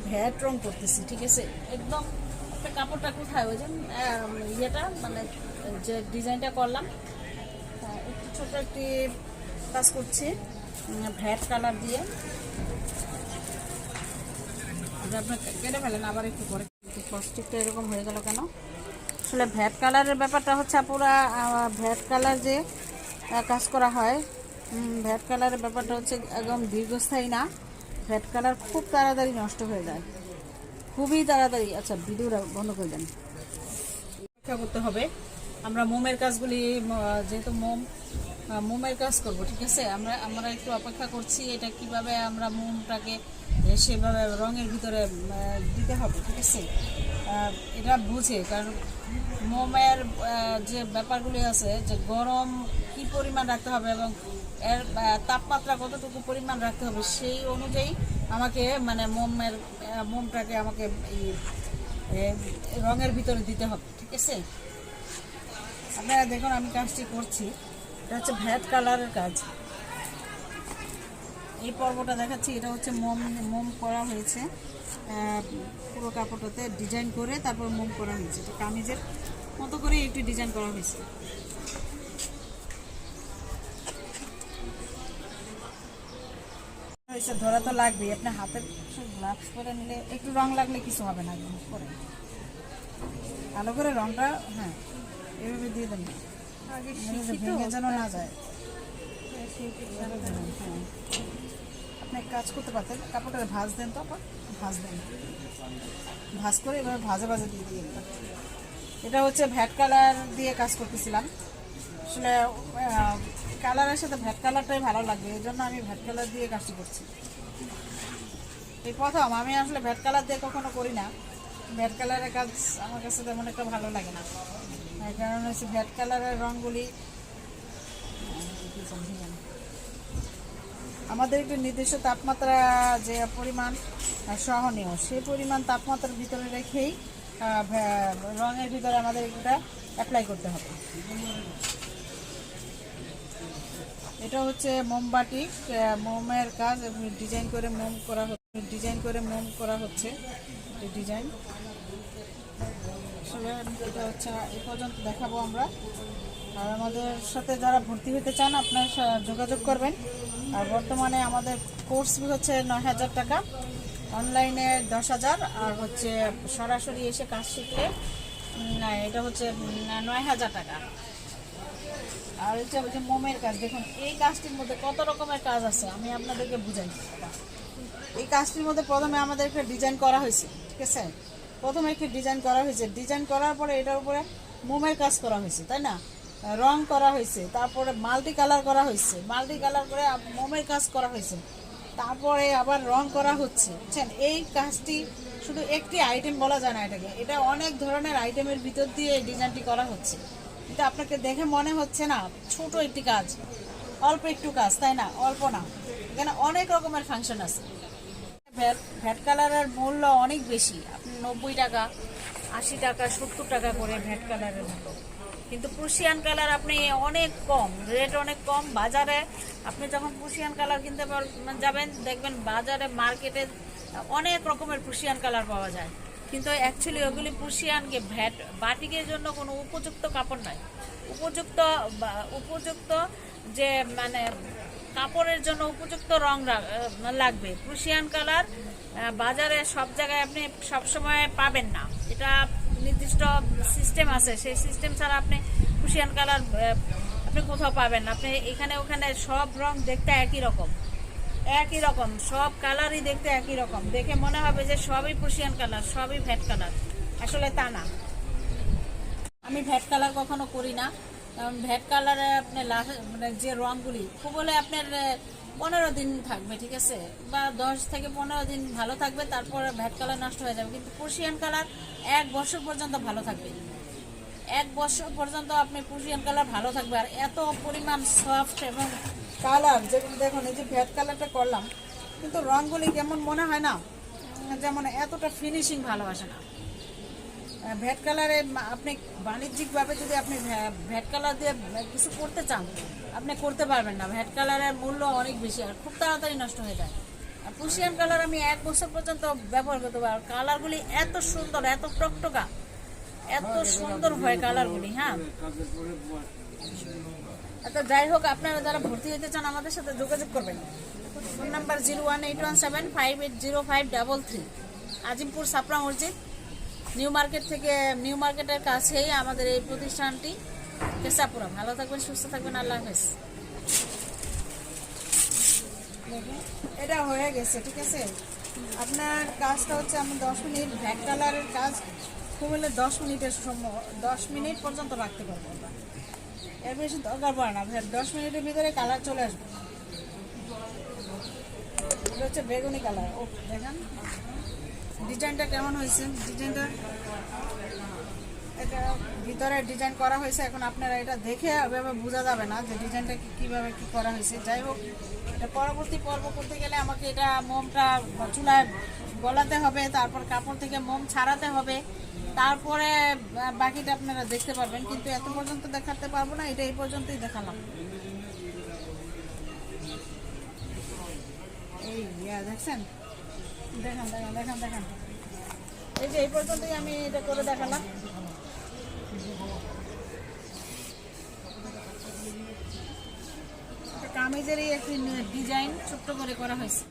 VAT রং করতেছি, ঠিক আছে। একদম কাপড়টা কোথায় ওই যে ইয়েটা মানে যে ডিজাইনটা করলাম, একটু ছোটো একটি কাজ করছি ভ্যাট কালার দিয়ে। আপনার কেটে ফেলেন আবার একটু পরে। প্লাস্টিকটা এরকম হয়ে গেল কেন? আসলে ভ্যাট কালারের ব্যাপারটা হচ্ছে পুরা ভ্যাট কালার যে কাজ করা হয়, ভ্যাট কালারের ব্যাপারটা হচ্ছে একদম দীর্ঘস্থায়ী না। ভ্যাট কালার খুব তাড়াতাড়ি নষ্ট হয়ে যায়, খুবই তাড়াতাড়ি। আচ্ছা, ভিডিওটা বন্ধ করে দেন। অপেক্ষা করতে হবে। আমরা মোমের কাজগুলি যেহেতু মোমের কাজ করব, ঠিক আছে। আমরা একটু অপেক্ষা করছি এটা কিভাবে আমরা মোমটাকে সেভাবে রঙের ভিতরে দিতে হবে, ঠিক আছে। এটা বুঝে, কারণ মোমের যে ব্যাপারগুলি আছে, যে গরম কি পরিমাণ রাখতে হবে এবং এর তাপমাত্রা কতটুকু পরিমাণ রাখতে হবে, সেই অনুযায়ী আমাকে মানে মোমটাকে আমাকে রঙের ভিতরে দিতে হবে, ঠিক আছে। আপনারা দেখুন আমি কাজটি করছি, এটা হচ্ছে ভ্যাট কালারের কাজ। এই পর্বটা দেখাচ্ছি, এটা হচ্ছে মোম করা হয়েছে পুরো কাপড়টাতে ডিজাইন করে, তারপর মোম করা হয়েছে। এটা কামিজের মতো করে একটু ডিজাইন করা হয়েছে। ধরা তো লাগবেই, আপনি হাতের গ্লাভস পরে নিলে একটু রং লাগলে কিছু হবে না, পরে ভালো করে রংটা হ্যাঁ এভাবে দিয়ে দেন, ভেঙে যেন না যায়। আপনি কাজ করতে পারতেন, কাপড়টা ভাঁজ দেন, তো আবার ভাঁজ দেন, ভাঁজ করে এভাবে ভাজে ভাজে দিয়ে দিয়ে। এটা হচ্ছে ভ্যাট কালার দিয়ে কাজ করতেছিলাম। আসলে কালারের সাথে ভ্যাট কালারটাই ভালো লাগবে, এই জন্য আমি ভ্যাট কালার দিয়ে কাজটি করছি। এই প্রথম আমি আসলে ভ্যাট কালার দিয়ে কখনো করি না। ভ্যাট কালারের কাজ আমার কাছে তেমন একটা ভালো লাগে না, কারণ হচ্ছে ভ্যাট কালারের রঙগুলি আমাদের একটু নির্দিষ্ট তাপমাত্রা যে পরিমাণ সহনীয়, সেই পরিমাণ তাপমাত্রার ভিতরে রেখেই রঙের ভিতরে আমাদের এটা অ্যাপ্লাই করতে হবে। এটা হচ্ছে মোমবাটি, মোমের কাজ ডিজাইন করে মোম করা হচ্ছে, এই ডিজাইন। এটা হচ্ছে এই পর্যন্ত দেখাবো আমরা। আর আমাদের সাথে যারা ভর্তি হতে চান আপনারা যোগাযোগ করবেন। আর বর্তমানে আমাদের কোর্স ফি হচ্ছে ৯,০০০ টাকা, অনলাইনে ১০,০০০, আর হচ্ছে সরাসরি এসে কাজ শিখলে এটা হচ্ছে ৯,০০০ টাকা। আর হচ্ছে ওই যে মোমের কাজ, দেখুন এই কাজটির মধ্যে কত রকমের কাজ আছে, আমি আপনাদেরকে বুঝাই। এই কাজটির মধ্যে প্রথমে আমাদের একটা ডিজাইন করা হয়েছে, ঠিক আছে। প্রথমে একটি ডিজাইন করা হয়েছে, ডিজাইন করার পরে এটার উপরে মোমের কাজ করা হয়েছে, তাই না, রং করা হয়েছে, তারপরে মাল্টি কালার করা হয়েছে, মাল্টি কালার করে মোমের কাজ করা হয়েছে, তারপরে আবার রং করা হচ্ছে, বুঝছেন। এই কাজটি শুধু একটি আইটেম বলা যায় না এটাকে, এটা অনেক ধরনের আইটেমের ভিতর দিয়ে এই ডিজাইনটি করা হচ্ছে। এটা আপনাকে দেখে মনে হচ্ছে না ছোট একটি কাজ, অল্প একটু কাজ, তাই না, অল্প না, এখানে অনেক রকমের ফাংশন আছে। ভ্যাট কালারের মূল্য অনেক বেশি, আপনি ৯০ টাকা, ৮০ টাকা, ৭০ টাকা করে ভ্যাট কালারের মূল্য। কিন্তু প্রুশিয়ান কালার আপনি অনেক কম, রেট অনেক কম বাজারে। আপনি যখন প্রুশিয়ান কালার কিনতে যাবেন, দেখবেন বাজারে মার্কেটে অনেক রকমের প্রুশিয়ান কালার পাওয়া যায়, কিন্তু অ্যাকচুয়ালি ওগুলি প্রুশিয়ানকে ভ্যাট বাটিকের জন্য কোনো উপযুক্ত কাপড় নয়। উপযুক্ত যে মানে কাপড়ের জন্য উপযুক্ত রং লাগবে। প্রুশিয়ান কালার বাজারে সব জায়গায় আপনি সবসময় পাবেন না, এটা নির্দিষ্ট সিস্টেম আছে, সেই সিস্টেম ছাড়া আপনি প্রুশিয়ান কালার আপনি কোথাও পাবেন না। আপনি এখানে ওখানে সব রং দেখতে একই রকম, সব কালারই দেখতে একই রকম, দেখে মনে হবে যে সবই প্রুশিয়ান কালার, সবই ভ্যাট কালার, আসলে তা না। আমি ভ্যাট কালার কখনো করি না, কারণ ভ্যাট কালারে আপনার মানে যে রঙগুলি খুব হলে আপনার 15 দিন থাকবে, ঠিক আছে, বা 10 থেকে 15 দিন ভালো থাকবে, তারপরে ভ্যাট কালার নষ্ট হয়ে যাবে। কিন্তু প্রুশিয়ান কালার 1 বছর পর্যন্ত ভালো থাকবে, 1 বছর পর্যন্ত আপনি প্রুশিয়ান কালার ভালো থাকবে। আর এত পরিমাণ সফট এবং কালার, যেগুলো দেখুন এই যে ভ্যাট কালারটা করলাম, কিন্তু রঙগুলি কেমন মনে হয় না, যেমন এতটা ফিনিশিং ভালো আসে না। ভ্যাট কালারে আপনি বাণিজ্যিকভাবে যদি আপনি ভ্যাট কালার দিয়ে কিছু করতে চান, আপনি করতে পারবেন না। ভ্যাট কালারের মূল্য অনেক বেশি আর খুব তাড়াতাড়ি নষ্ট হয়ে যায়। পুশিয়ান কালার আমি 1 বছর পর্যন্ত ব্যবহার করতে পারবো। কালারগুলি এত সুন্দর, এত টকটকা, এত সুন্দর হয় কালারগুলি। হ্যাঁ, তো যাই হোক, আপনারা যারা ভর্তি হতে চান আমাদের সাথে যোগাযোগ করবেন। ফোন নাম্বার 0181758053, আজিমপুর সাপড়া মসজিদ, নিউ মার্কেট থেকে, নিউ মার্কেটের কাছেই আমাদের এই প্রতিষ্ঠানটি, কেশাপুরা। ভালো থাকবেন, সুস্থ থাকবেন, আল্লাহ হাফেজ। এটা হয়ে গেছে, ঠিক আছে। আপনার কাজটা হচ্ছে, আমি 10 মিনিট ব্ল্যাক কালারের কাজ খুব হলে 10 মিনিটের সময়, 10 মিনিট পর্যন্ত রাখতে পারবো আমরা, এর বেশি দরকার পড়ে না। 10 মিনিটের ভিতরে কালার চলে আসবে। এটা হচ্ছে বেগুনি কালার। ও দেখেন ডিজাইনটা কেমন হয়েছে, ডিজাইনটা এটা ভিতরে ডিজাইন করা হয়েছে। এখন আপনারা এটা দেখে এভাবে বোঝা যাবে না যে ডিজাইনটা কিভাবে কি করা হয়েছে। যাই হোক, এটা পরবর্তী পর্ব করতে গেলে আমাকে এটা মোমটা চুলায় গলাতে হবে, তারপর কাপড় থেকে মোম ছাড়াতে হবে, তারপরে বাকিটা আপনারা দেখতে পারবেন। কিন্তু এত পর্যন্ত দেখাতে পারবো না, এটা এই পর্যন্তই দেখালাম। এই দেখছেন, দেখেন দেখেন দেখেন দেখেন, এই যে এই পর্যন্তই আমি এটা করে দেখালাম। কামিজেরই একটি ডিজাইন ছোট্ট করে করা হয়েছে।